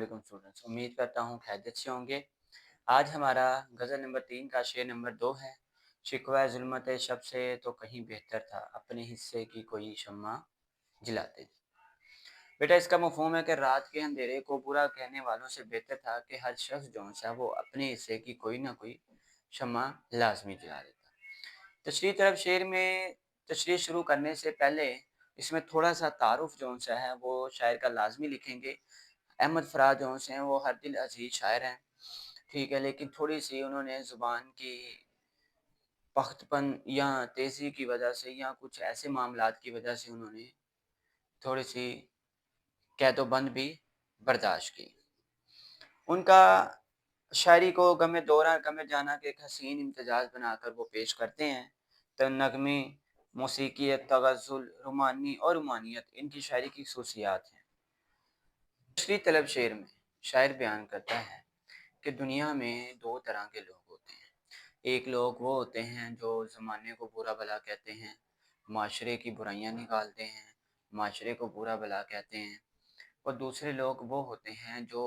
वालेकुम स्टूडेंट्स, उम्मीद करता हूँ खैरियत से होंगे। आज हमारा गज़ल नंबर 3 का शेर नंबर 2 है। शिकवा ज़ुल्मत शब से तो कहीं बेहतर था, अपने हिस्से की कोई शम्मा जलाते थे। बेटा इसका मफ़हूम है कि रात के अंधेरे को बुरा कहने वालों से बेहतर था कि हर शख्स जो सा वो अपने हिस्से की कोई ना कोई शम्मा लाज़मी जला देता। तशरीह तरफ शेर में तशरीह शुरू करने से पहले इसमें थोड़ा-सा तारुफ़ जो सा है वो शायर का लाज़मी लिखेंगे। अहमद फराज जोन्स हैं वो हर दिल अज़ीज़ शायर हैं, ठीक है, लेकिन थोड़ी-सी उन्होंने ज़ुबान की पख्तपन या तेज़ी की वजह से या कुछ ऐसे मामलात की वजह से उन्होंने थोड़ी-सी क़ैदोबंद भी बर्दाश्त की। उनका शायरी को गम दौरा गम जाना के एक हसीन इम्तिज़ाज बनाकर वो पेश करते हैं। तो नग़्मी, मौसीकी, तग़ज़्ज़ुल, रुमानी और रुमानियत इनकी शायरी की ख़ुसूसियात हैं। तशरीह तलब शेर में शायर बयान करता है कि दुनिया में 2 तरह के लोग होते हैं। एक लोग वो होते हैं जो ज़माने को बुरा-भला कहते हैं, माशरे की बुराइयाँ निकालते हैं, माशरे को बुरा-भला कहते हैं। और दूसरे लोग वो होते हैं जो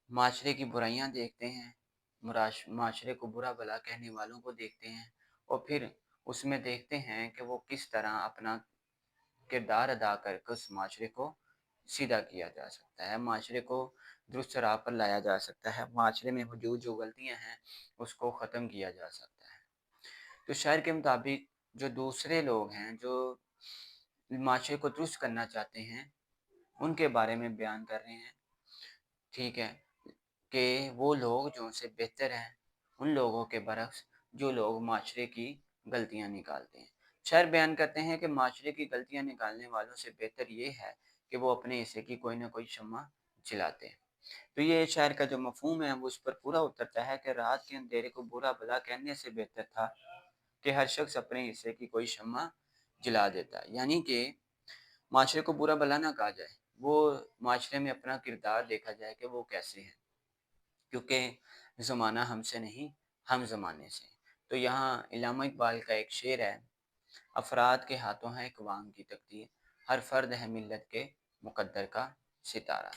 माशरे की बुराइयाँ देखते हैं, माशरे को बुरा-भला कहने वालों को देखते हैं और फिर उसमें देखते हैं कि वो किस तरह अपना किरदार अदा करके उस माशरे को सीधा किया जा सकता है, माशरे को दुरुस्त राह पर लाया जा सकता है, माशरे में मौजूद जो गलतियाँ हैं, उसको ख़त्म किया जा सकता है। तो शायर के मुताबिक जो दूसरे लोग हैं, जो माशरे को दुरुस्त करना चाहते हैं, उनके बारे में बयान कर रहे हैं, ठीक है, कि वो लोग जो उनसे बेहतर हैं, उन लोगों के बरक्स जो लोग माशरे की गलतियाँ निकालते हैं। शायर बयान करते हैं कि माशरे की गलतियाँ निकालने वालों से बेहतर ये है कि वो अपने हिस्से की कोई न कोई शम्मा जलाते हैं। तो ये शायर का जो मफ़हूम है वो उस पर पूरा उतरता है कि रात के अंधेरे को बुरा-भला कहने से बेहतर था कि हर शख्स अपने हिस्से की कोई शम्मा जला देता। यानी कि माशरे को बुरा-भला ना कहा जाए, वो माशरे में अपना किरदार देखा जाए कि वो कैसे हैं। क्योंकि ज़माना हमसे नहीं, हम ज़माने से हैं। तो यहाँ इल्लामा इक़बाल का एक शेर है, अफ़राद के हाथों है अक़वाम की तक़दीर, हर फ़र्द है मिल्लत के मुक़द्दर का सितारा।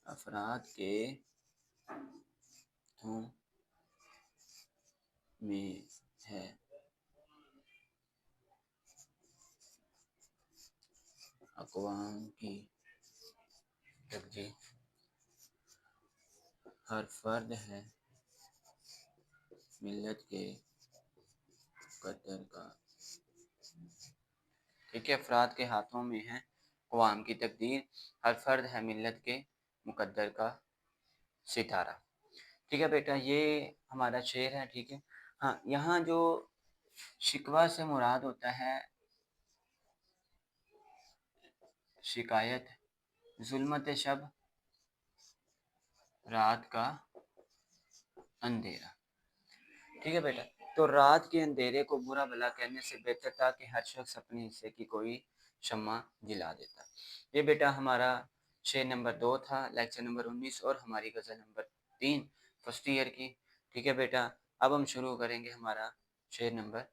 अफ़राद के हाथों में है अक़वाम की तक़दीर, हर फ़र्द है मिल्लत के मुक़द्दर का। ठीक है, अफ़राद के हाथों में है अक़वाम की तक़दीर, हर फ़र्द है मिल्लत के मुक़द्दर का सितारा। ठीक है बेटा, ये हमारा शेर है, ठीक है। हाँ, यहाँ जो शिकवा से मुराद होता है शिकायत, ज़ुल्मत शब, रात का अंधेरा। ठीक है बेटा, तो रात के अंधेरे को बुरा-भला कहने से बेहतर था कि हर शख्स अपने हिस्से की कोई शम्मा जला देता। ये बेटा हमारा शेर नंबर 2 था, लेक्चर नंबर 19 और हमारी गज़ल नंबर 3 फर्स्ट ईयर की। ठीक है बेटा, अब हम शुरू करेंगे हमारा शेर नंबर